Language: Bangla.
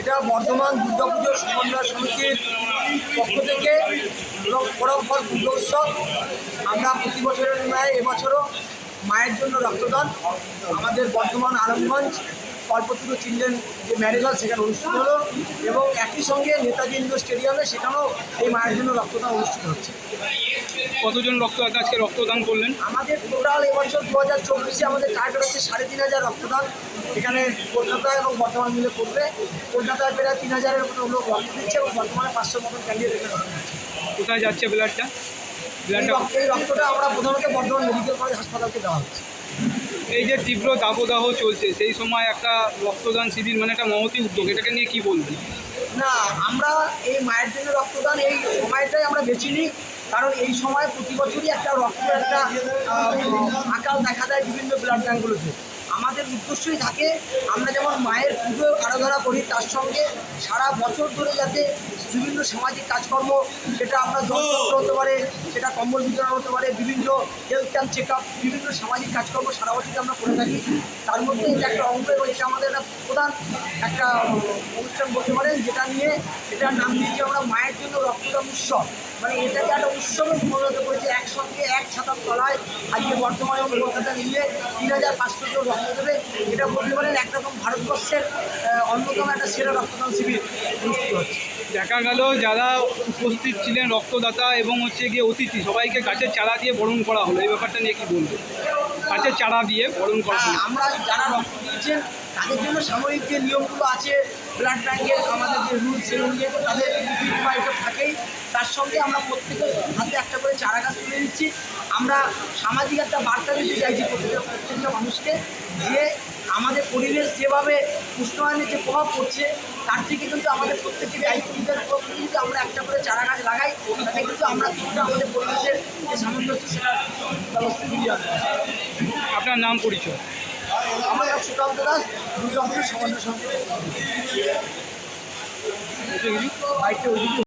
এটা বর্ধমান দুর্গাপুজো সমন্বয় সমিতির পক্ষ থেকে এবং পরম্পর দুর্গা উৎসব আমরা প্রতি বছরের ন্যায় এবছরও মায়ের জন্য রক্তদান আমাদের বর্ধমান আরামগঞ্জ কল্পতরু চিলড্রেন যে ম্যারেজ হল সেখানে অনুষ্ঠিত হলো এবং একই সঙ্গে নেতাজি ইন্ডোর স্টেডিয়ামে সেখানেও এই মায়ের জন্য রক্তদান অনুষ্ঠিত হচ্ছে। কতজন আজকে রক্তদান করলেন? আমাদের টোটাল এবছর 2024 আমাদের টার্গেট হচ্ছে 3500 রক্তদান। এখানে কলকাতা এবং বর্ধমান মিলে করবে। কলকাতায় প্রায় 3000-এর মতো লোক রক্ত দিচ্ছে এবং বর্তমানে 500 মতন ক্যান্ডিডেট এখানে রক্ত দিচ্ছে। কোথায় যাচ্ছে ব্লাডটা? এই রক্তটা আমরা প্রধানত বর্ধমান মেডিকেল কলেজ হাসপাতালকে দেওয়া হচ্ছে। এই যে তীব্র দাবদাহ চলছে সেই সময় একটা রক্তদান শিবির মানে একটা মহতী উদ্যোগ, এটাকে নিয়ে কি বলবেন? না, আমরা এই মায়ের জন্য রক্তদান এই সময়টাই আমরা বেছে নিই, কারণ এই সময় প্রতি বছরই একটা আকাল দেখা দেয় বিভিন্ন ব্লাড ব্যাঙ্কগুলোতে। আমাদের উদ্দেশ্যই থাকে আমরা যেমন মায়ের পুজো আরাধনা করি, তার সঙ্গে সারা বছর ধরে যাতে বিভিন্ন সামাজিক কাজকর্ম, সেটা আপনার জলচক্র হতে পারে, সেটা কম্বল বিতরণ হতে পারে, বিভিন্ন হেলথ ক্যাম্প চেক আপ, বিভিন্ন সামাজিক কাজকর্ম সারা বছরই আমরা করে থাকি। তার মধ্যে এটা একটা অঙ্গ এবং এটা আমাদের একটা প্রধান একটা অনুষ্ঠান বলতে পারেন, যেটা নিয়ে এটার নাম দিয়েছি আমরা মায়ের জন্য রক্তদান উৎসব। মানে এটাকে একটা উৎসবে পরিণত করেছে। একসঙ্গে এক ছাতার তলায় আজকে বর্তমানে এবং কলকাতা মিলিয়ে 3500 জন রক্ত দেবে। এটা বলতে পারেন একরকম ভারতবর্ষের অন্যতম একটা সেরা রক্তদান শিবির অনুষ্ঠিত হচ্ছে। দেখা গেল যারা উপস্থিত ছিলেন রক্তদাতা এবং গিয়ে অতিথি সবাইকে গাছের চারা দিয়ে বরণ করা হলো, এই ব্যাপারটা নিয়ে কি বলবো? গাছের চারা দিয়ে বরণ করা হলো। আমরা যারা রক্ত দিয়েছেন তাদের জন্য সাময়িক যে নিয়মগুলো আছে ব্লাড ব্যাঙ্কের, আমাদের যে রুলস সেই অনুযায়ী তাদের এসব থাকেই। তার সঙ্গে আমরা প্রত্যেকের হাতে একটা করে চারা গাছ তুলে দিচ্ছি। আমরা সামাজিক একটা বার্তা দিতে চাইছি প্রত্যেকটা মানুষকে, যে আমাদের পরিবেশ যেভাবে উষ্ণায়নের যে প্রভাব পড়ছে তার থেকে কিন্তু আমাদের প্রত্যেকের দায়িত্ব নিতে যদি আমরা একটা করে চারা গাছ লাগাই, তাতে কিন্তু আমরা কিছুটা আমাদের পরিবেশের যে সামঞ্জস্য সেটার ব্যবস্থা ফিরিয়ে আনতে। আপনার নাম পরিচয়? আমার নাম সুকান্ত দাস, দুর্গাপুর সমন্বয় সমিতি।